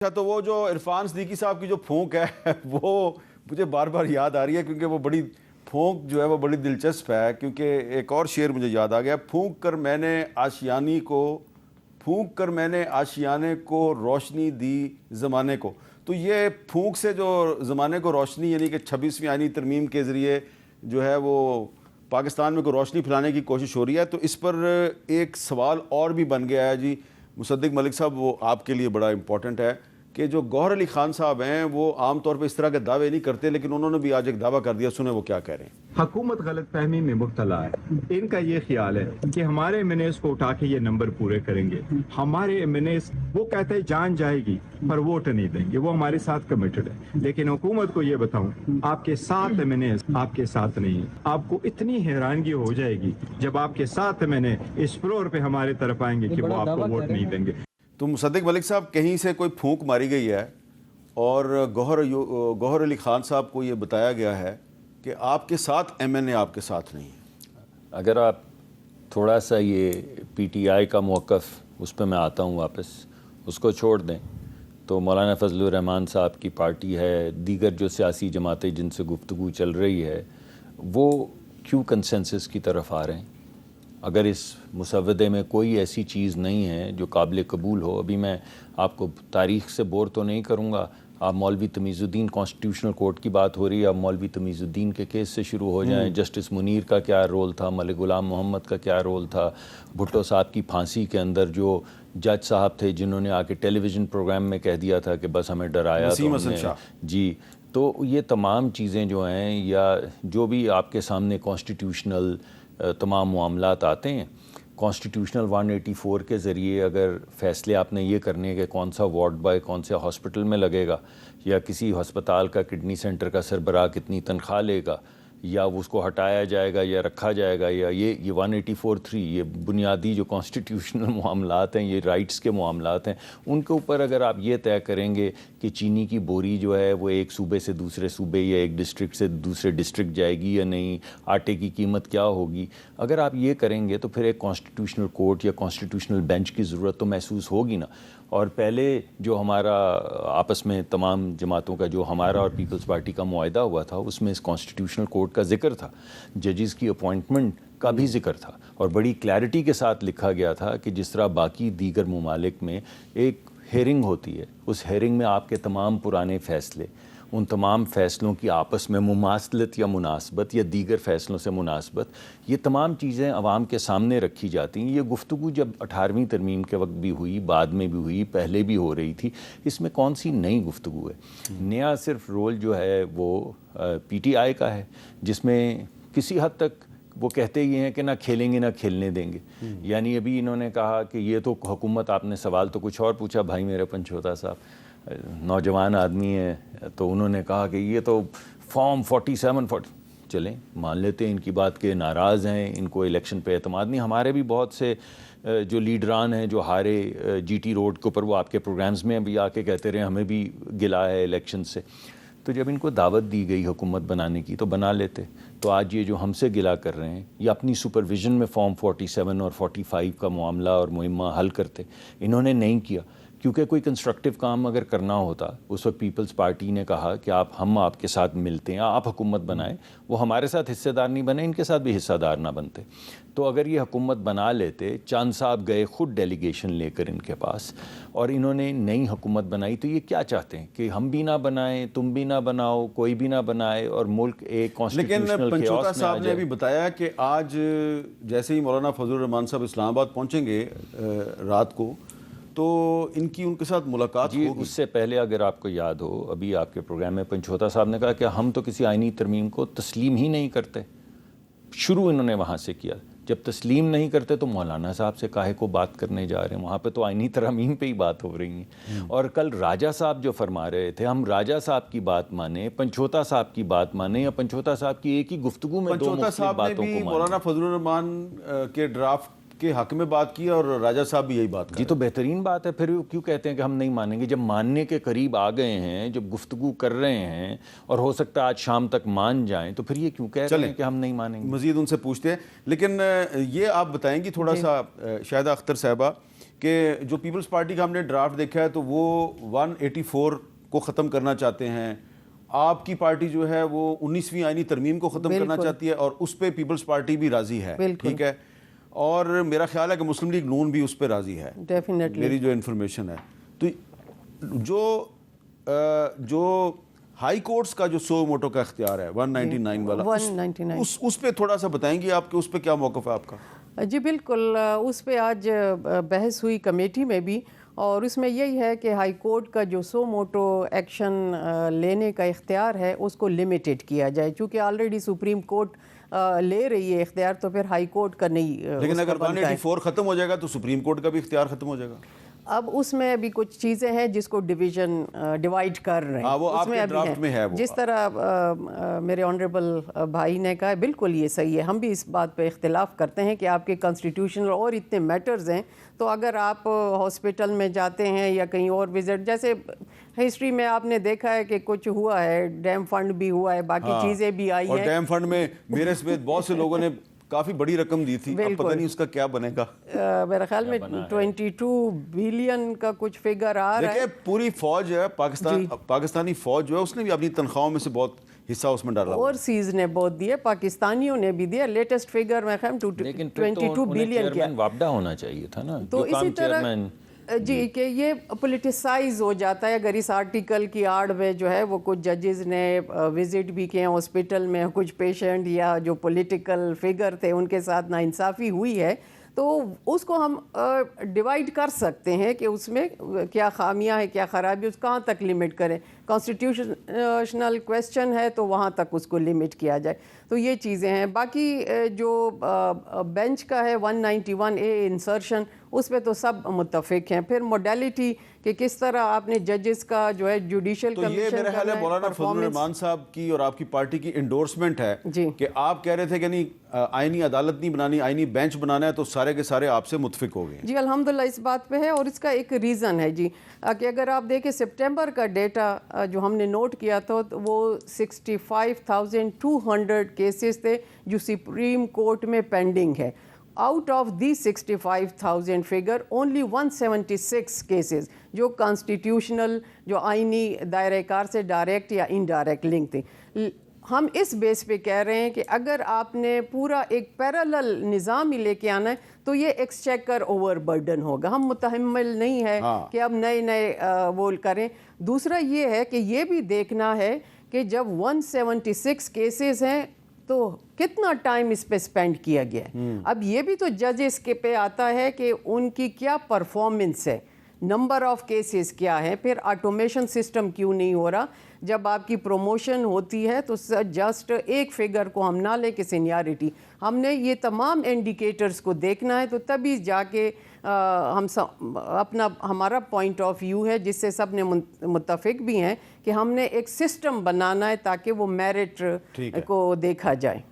اچھا، تو وہ جو عرفان صدیقی صاحب کی جو پھونک ہے وہ مجھے بار بار یاد آ رہی ہے، کیونکہ وہ بڑی پھونک جو ہے وہ بڑی دلچسپ ہے، کیونکہ ایک اور شعر مجھے یاد آ گیا، پھونک کر میں نے آشیانے کو روشنی دی زمانے کو۔ تو یہ پھونک سے جو زمانے کو روشنی، یعنی کہ 26ویں آئینی ترمیم کے ذریعے جو ہے وہ پاکستان میں کوئی روشنی پھیلانے کی کوشش ہو رہی ہے، تو اس پر ایک سوال اور بھی بن گیا ہے جی مصدق ملک صاحب، وہ آپ کے لیے بڑا امپورٹنٹ ہے کہ جو گوہر علی خان صاحب ہیں وہ عام طور پہ اس طرح کے دعوے نہیں کرتے، لیکن انہوں نے بھی آج ایک دعویٰ کر دیا، سنیں وہ کیا کہہ رہے ہیں۔ حکومت غلط فہمی میں مبتلا ہے۔ ان کا یہ خیال ہے کہ ہمارے ایمنیز کو اٹھا کے یہ نمبر پورے کریں گے۔ ہمارے ایمنیز وہ کہتے ہیں جان جائے گی پر ووٹ نہیں دیں گے، وہ ہمارے ساتھ کمیٹڈ ہے۔ لیکن حکومت کو یہ بتاؤں، آپ کے ساتھ ایمنیز آپ کے ساتھ نہیں ہیں۔ آپ کو اتنی حیرانگی ہو جائے گی جب آپ کے ساتھ ایمنیز اس فلور پہ ہمارے طرف آئیں گے کہ وہ آپ کو ووٹ نہیں دیں گے۔ تو مصدق ملک صاحب، کہیں سے کوئی پھونک ماری گئی ہے اور گوہر علی خان صاحب کو یہ بتایا گیا ہے کہ آپ کے ساتھ ایم این اے آپ کے ساتھ نہیں ہے۔ اگر آپ تھوڑا سا یہ پی ٹی آئی کا موقف، اس پہ میں آتا ہوں واپس، اس کو چھوڑ دیں تو مولانا فضل الرحمان صاحب کی پارٹی ہے، دیگر جو سیاسی جماعتیں جن سے گفتگو چل رہی ہے، وہ کیوں کنسنسس کی طرف آ رہے ہیں؟ اگر اس مسودے میں کوئی ایسی چیز نہیں ہے جو قابل قبول ہو، ابھی میں آپ کو تاریخ سے بور تو نہیں کروں گا، آپ مولوی تمیز الدین کانسٹیٹیوشنل کورٹ کی بات ہو رہی ہے، اب مولوی تمیز الدین کے کیس سے شروع ہو جائیں، جسٹس منیر کا کیا رول تھا، ملک غلام محمد کا کیا رول تھا، بھٹو صاحب کی پھانسی کے اندر جو جج صاحب تھے جنہوں نے آ کے ٹیلی ویژن پروگرام میں کہہ دیا تھا کہ بس ہمیں ڈرایا تو ہم نے جی، تو یہ تمام چیزیں جو ہیں یا جو بھی آپ کے سامنے کانسٹیٹیوشنل تمام معاملات آتے ہیں، کانسٹیٹیوشنل 184 کے ذریعے اگر فیصلے آپ نے یہ کرنے کہ کون سا وارڈ بائے کون سے ہاسپٹل میں لگے گا، یا کسی ہسپتال کا کڈنی سینٹر کا سربراہ کتنی تنخواہ لے گا، یا اس کو ہٹایا جائے گا یا رکھا جائے گا، یا یہ 184(3) یہ بنیادی جو کانسٹیٹیوشنل معاملات ہیں، یہ رائٹس کے معاملات ہیں، ان کے اوپر اگر آپ یہ طے کریں گے کہ چینی کی بوری جو ہے وہ ایک صوبے سے دوسرے صوبے یا ایک ڈسٹرکٹ سے دوسرے ڈسٹرکٹ جائے گی یا نہیں، آٹے کی قیمت کیا ہوگی، اگر آپ یہ کریں گے تو پھر ایک کانسٹیٹیوشنل کورٹ یا کانسٹیٹیوشنل بینچ کی ضرورت تو محسوس ہوگی نا۔ اور پہلے جو ہمارا آپس میں تمام جماعتوں کا جو ہمارا اور پیپلز پارٹی کا معاہدہ ہوا تھا، اس میں اس کانسٹیٹیوشنل کورٹ کا ذکر تھا، ججز کی اپوائنٹمنٹ کا بھی ذکر تھا، اور بڑی کلیئرٹی کے ساتھ لکھا گیا تھا کہ جس طرح باقی دیگر ممالک میں ایک ہیئرنگ ہوتی ہے، اس ہیئرنگ میں آپ کے تمام پرانے فیصلے، ان تمام فیصلوں کی آپس میں مماثلت یا مناسبت یا دیگر فیصلوں سے مناسبت، یہ تمام چیزیں عوام کے سامنے رکھی جاتی ہیں۔ یہ گفتگو جب 18ویں ترمیم کے وقت بھی ہوئی، بعد میں بھی ہوئی، پہلے بھی ہو رہی تھی، اس میں کون سی نئی گفتگو ہے؟ نیا صرف رول جو ہے وہ پی ٹی آئی کا ہے، جس میں کسی حد تک وہ کہتے یہ ہیں کہ نہ کھیلیں گے نہ کھیلنے دیں گے۔ یعنی ابھی انہوں نے کہا کہ یہ تو حکومت، آپ نے سوال تو کچھ اور پوچھا بھائی میرے پنچھوتا صاحب، نوجوان آدمی ہے، تو انہوں نے کہا کہ یہ تو فارم 47 چلیں مان لیتے ہیں ان کی بات کہ ناراض ہیں، ان کو الیکشن پہ اعتماد نہیں۔ ہمارے بھی بہت سے جو لیڈران ہیں جو ہارے جی ٹی روڈ کے اوپر، وہ آپ کے پروگرامز میں بھی آ کے کہتے رہے ہمیں بھی گلا ہے الیکشن سے، تو جب ان کو دعوت دی گئی حکومت بنانے کی تو بنا لیتے۔ تو آج یہ جو ہم سے گلا کر رہے ہیں، یہ اپنی سپرویژن میں فارم 47 اور 45 کا معاملہ اور مہمہ حل کرتے، انہوں نے نہیں کیا، کیونکہ کوئی کنسٹرکٹیو کام اگر کرنا ہوتا، اس وقت پیپلز پارٹی نے کہا کہ ہم آپ کے ساتھ ملتے ہیں، آپ حکومت بنائیں، وہ ہمارے ساتھ حصہ دار نہیں بنے، ان کے ساتھ بھی حصہ دار نہ بنتے۔ تو اگر یہ حکومت بنا لیتے، چاند صاحب گئے خود ڈیلیگیشن لے کر ان کے پاس، اور انہوں نے نئی حکومت بنائی، تو یہ کیا چاہتے ہیں کہ ہم بھی نہ بنائیں، تم بھی نہ بناؤ، کوئی بھی نہ بنائے، اور ملک ایک کانسٹیٹیوشنل کیوس میں آ جائے۔ لیکن پنچوتا صاحب نے بھی بتایا کہ آج جیسے ہی مولانا فضل الرحمان صاحب اسلام آباد پہنچیں گے رات کو، تو ان کے ساتھ ملاقات ہوگی۔ اس سے پہلے اگر آپ کو یاد ہو، ابھی آپ کے پروگرام میں پنچوتا صاحب نے کہا کہ ہم تو کسی آئینی ترمیم کو تسلیم ہی نہیں کرتے، شروع انہوں نے وہاں سے کیا۔ جب تسلیم نہیں کرتے تو مولانا صاحب سے کاہے کو بات کرنے جا رہے ہیں؟ وہاں پہ تو آئینی ترامیم پہ ہی بات ہو رہی ہیں۔ اور کل راجہ صاحب جو فرما رہے تھے ہم راجہ صاحب کی بات مانیں، پنچوتا صاحب کی بات مانیں، یا پنچوتا صاحب کی ایک ہی گفتگو میں دو مختلف باتوں کو مانیں۔ پنچوتا صاحب نے بھی مولانا فضل الرحمان کے ڈرافٹ کے حق میں بات کی اور راجہ صاحب بھی یہی بات جی، تو بہترین بات ہے، پھر کیوں کہتے ہیں کہ ہم نہیں مانیں گے؟ جب ماننے کے قریب آ گئے ہیں، جب گفتگو کر رہے ہیں، اور ہو سکتا ہے آج شام تک مان جائیں، تو پھر یہ کیوں کہہ رہے ہیں کہ ہم نہیں مانیں گے؟ مزید ان سے پوچھتے ہیں۔ لیکن یہ آپ بتائیں گی تھوڑا سا شاہدہ اختر صاحبہ کہ جو پیپلز پارٹی کا ہم نے ڈرافٹ دیکھا ہے تو وہ 184 کو ختم کرنا چاہتے ہیں. آپ کی پارٹی جو ہے وہ 19ویں آئینی ترمیم کو ختم کرنا چاہتی ہے اور اس پہ پیپلز پارٹی بھی راضی ہے, ٹھیک ہے, اور میرا خیال ہے کہ مسلم لیگ نون بھی اس پہ راضی ہے, میری جو انفارمیشن ہے. تو جو ہائی کورٹس کا جو سو موٹو کا اختیار ہے 199 والا, اس پہ تھوڑا سا بتائیں گے آپ کہ اس پہ کیا موقف ہے آپ کا؟ جی بالکل, اس پہ آج بحث ہوئی کمیٹی میں بھی, اور اس میں یہی ہے کہ ہائی کورٹ کا جو سو موٹو ایکشن لینے کا اختیار ہے اس کو لمیٹڈ کیا جائے, چونکہ آلریڈی سپریم کورٹ لے رہی ہے اختیار, تو پھر ہائی کورٹ کا نہیں. لیکن اگر 184 ختم ہو جائے گا تو سپریم کورٹ کا بھی اختیار ختم ہو جائے گا. اب اس میں بھی کچھ چیزیں ہیں جس کو ڈیوائڈ کر رہے ہیں, وہ آپ کے ڈرافٹ میں ہے. جس طرح میرے آنریبل بھائی نے کہا بالکل یہ صحیح ہے, ہم بھی اس بات پہ اختلاف کرتے ہیں کہ آپ کے کانسٹیٹیوشنل اور اتنے میٹرز ہیں, تو اگر آپ ہاسپٹل میں جاتے ہیں یا کہیں اور وزٹ, جیسے ہسٹری میں آپ نے دیکھا ہے کہ کچھ ہوا ہے, ڈیم فنڈ بھی ہوا ہے, باقی چیزیں بھی آئی ہیں, اور ڈیم فنڈ میں میرے سمیت بہت سے لوگوں نے کافی بڑی رقم دی تھی, اب پتہ نہیں اس کا کیا بنے گا. میرے خیال میں 22 بلین کا کچھ فگر آ رہا ہے. دیکھیں پوری فوج ہے پاکستانی فوج جو ہے اس نے بھی اپنی تنخواہوں میں سے بہت حصہ اس میں ڈالا, اور سیز نے بہت دیا, پاکستانیوں نے بھی دیا. لیٹسٹ فگر میں خیال 22 بلین کیا واپڈا ہونا چاہیے تھا نا. تو اسی طرح جی کہ یہ پولیٹیسائز ہو جاتا ہے اگر اس آرٹیکل کی آڑ میں جو ہے وہ کچھ ججز نے وزٹ بھی کیے ہاسپٹل میں, کچھ پیشنٹ یا جو پولیٹیکل فگر تھے ان کے ساتھ ناانصافی ہوئی ہے, تو اس کو ہم ڈیوائڈ کر سکتے ہیں کہ اس میں کیا خامیاں ہے, کیا خرابی, اس کہاں تک لمٹ کریں. کانسٹیٹیوشنل کویسچن ہے تو وہاں تک اس کو لمٹ کیا جائے. تو یہ چیزیں ہیں. باقی جو بینچ کا ہے 191A انسرشن, اس پہ تو سب متفق ہیں. پھر موڈیلٹی کہ کس طرح آپ نے ججز کا جو ہے جوڈیشل تو یہ میرے خیال ہے مولانا فضل الرحمان صاحب کی اور آپ کی پارٹی کی انڈورسمنٹ ہے کہ آپ کہہ رہے تھے کہ نہیں آئینی عدالت نہیں بنانی, آئینی بینچ بنانا ہے, تو سارے کے سارے آپ سے متفق ہو گئے. جی الحمدللہ اس بات پہ ہے, اور اس کا ایک ریزن ہے جی کہ اگر آپ دیکھیں سپٹمبر کا ڈیٹا جو ہم نے نوٹ کیا تھا وہ 65,200 کیسز تھے جو سپریم کورٹ میں پینڈنگ ہے. Out of the 65,000 figure only 176 cases جو کانسٹیٹیوشنل جو آئینی دائرہ کار سے ڈائریکٹ یا انڈائریکٹ لنک تھے. ہم اس بیس پہ کہہ رہے ہیں کہ اگر آپ نے پورا ایک پیرالل نظام ہی لے کے آنا ہے تو یہ ایکسچیکر اوور برڈن ہوگا. ہم متحمل نہیں ہے کہ اب نئے وہ کریں. دوسرا یہ ہے کہ یہ بھی دیکھنا ہے کہ جب 176 کیسز ہیں تو کتنا ٹائم اس پہ سپینڈ کیا گیا ہے. اب یہ بھی تو ججز کے پہ آتا ہے کہ ان کی کیا پرفارمنس ہے, نمبر آف کیسز کیا ہے, پھر آٹومیشن سسٹم کیوں نہیں ہو رہا. جب آپ کی پروموشن ہوتی ہے تو جسٹ ایک فگر کو ہم نہ لیں کہ سینیارٹی, ہم نے یہ تمام انڈیکیٹرز کو دیکھنا ہے, تو تبھی جا کے ہم ہمارا پوائنٹ آف ویو ہے جس سے سب نے متفق بھی ہیں کہ ہم نے ایک سسٹم بنانا ہے تاکہ وہ میرٹ کو دیکھا جائے.